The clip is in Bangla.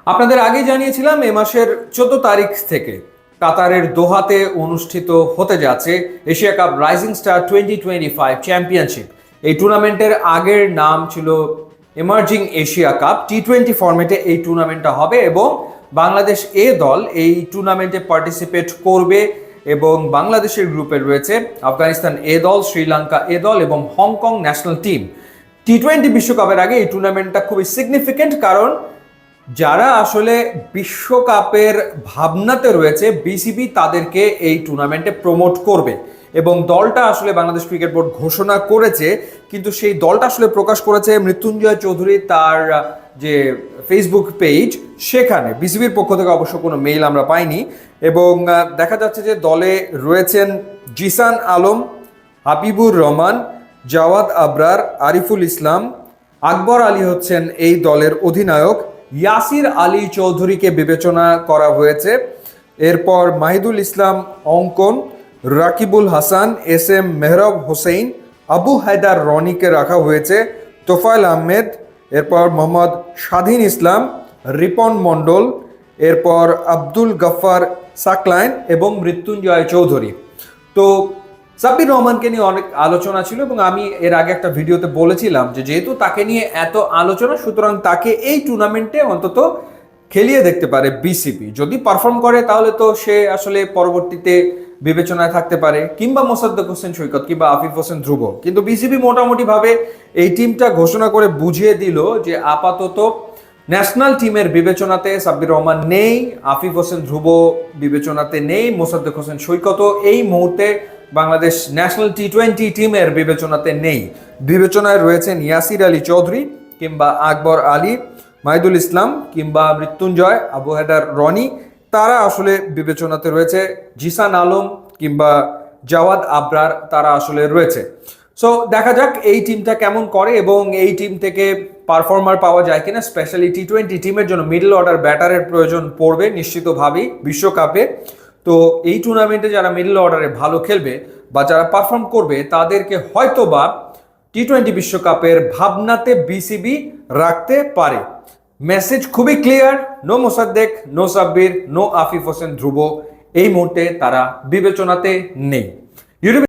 আপনাদের আগেই জানিয়েছিলাম এ মাসের 14 তারিখ থেকে কাতারের দোহাতে অনুষ্ঠিত হতে যাচ্ছে Asia cup rising star 2025 championship. এই টুর্নামেন্টের আগের নাম ছিল এমার্জিং এশিয়া কাপ। টি-20 ফরম্যাটে এই টুর্নামেন্টটা হবে এবং বাংলাদেশ এ দল এই টুর্নামেন্টে পার্টিসিপেট করবে এবং বাংলাদেশের গ্রুপে রয়েছে আফগানিস্তান এ দল, শ্রীলঙ্কা এ দল এবং হংকং ন্যাশনাল টিম। টি-20 বিশ্বকাপের আগে এই টুর্নামেন্টটা খুবই সিগনিফিকেন্ট, কারণ যারা আসলে বিশ্বকাপের ভাবনাতে রয়েছে বিসিবি তাদেরকে এই টুর্নামেন্টে প্রমোট করবে এবং দলটা আসলে বাংলাদেশ ক্রিকেট বোর্ড ঘোষণা করেছে, কিন্তু সেই দলটা আসলে প্রকাশ করেছে মৃত্যুঞ্জয় চৌধুরী তার যে ফেসবুক পেজ, সেখানে বিসিবির পক্ষ থেকে অবশ্য কোনো মেইল আমরা পাইনি। এবং দেখা যাচ্ছে যে দলে রয়েছেন জিসান আলম, হাবিবুর রহমান, জাওয়াদ আবরার, আরিফুল ইসলাম, আকবর আলী হচ্ছেন এই দলের অধিনায়ক, ইয়াসির আলী চৌধুরীকে বিবেচনা করা হয়েছে, এরপর মাহিদুল ইসলাম অঙ্কন, রাকিবুল হাসান, এস এম মেহরব হোসেন, আবু হায়দার রনিকে রাখা হয়েছে, তোফায়েল আহমেদ, এরপর মোহাম্মদ স্বাধীন ইসলাম, রিপন মণ্ডল, এরপর আব্দুল গফফার সাকলাইন এবং মৃত্যুঞ্জয় চৌধুরী। তো সাব্বির রহমানকে নিয়ে অনেক আলোচনা ছিল এবং আমি এর আগে একটা ভিডিওতে বলেছিলাম যে যেহেতু তাকে নিয়ে এত আলোচনা, সুতরাং তাকে এই টুর্নামেন্টে অন্তত খেলিয়ে দেখতে পারে বিসিবি। যদি পারফর্ম করে তাহলে তো সে আসলে পরবর্তীতে বিবেচনায় থাকতে পারে, কিংবা মোসাদ্দেক হোসেন সৈকত কিংবা আফিফ হোসেন ধ্রুব। কিন্তু বিসিবি মোটামুটি ভাবে এই টিমটা ঘোষণা করে বুঝিয়ে দিল যে আপাতত ন্যাশনাল টিমের বিবেচনাতে সাব্বির রহমান নেই, আফিফ হোসেন ধ্রুব বিবেচনাতে নেই, মোসাদ্দেক হোসেন সৈকতও এই মুহূর্তে বাংলাদেশ ন্যাশনাল টি-20 টিমের বিবেচনাতে নেই। বিবেচনায় রয়েছেন ইয়াসির আলী চৌধুরী কিংবা আকবর আলী, মাহিদুল ইসলাম কিংবা মৃত্যুঞ্জয়, আবু হায়দার রনি, তারা আসলে বিবেচনাতে রয়েছে। জিসান আলম কিংবা জাওয়াদ আবরার তারা আসলে রয়েছে। সো দেখা যাক এই টিমটা কেমন করে এবং এই টিম থেকে পারফর্মার পাওয়া যায় কিনা। স্পেশালি টি-20 টিমের জন্য মিডল অর্ডার ব্যাটারের প্রয়োজন পড়বে নিশ্চিতভাবেই বিশ্বকাপে। তো এই টুর্নামেন্টে যারা মিডল অর্ডারে ভালো খেলবে বা যারা পারফর্ম করবে তাদেরকে হয়তো বা টি-20 বিশ্বকাপের ভাবনাতে বিসিবি রাখতে পারে। মেসেজ খুবই clear, no Mosaddek, no Sabbir, no Afif Hossain Dhruvo, এই মুহূর্তে তারা বিবেচনাতে নেই। ইউটিউবে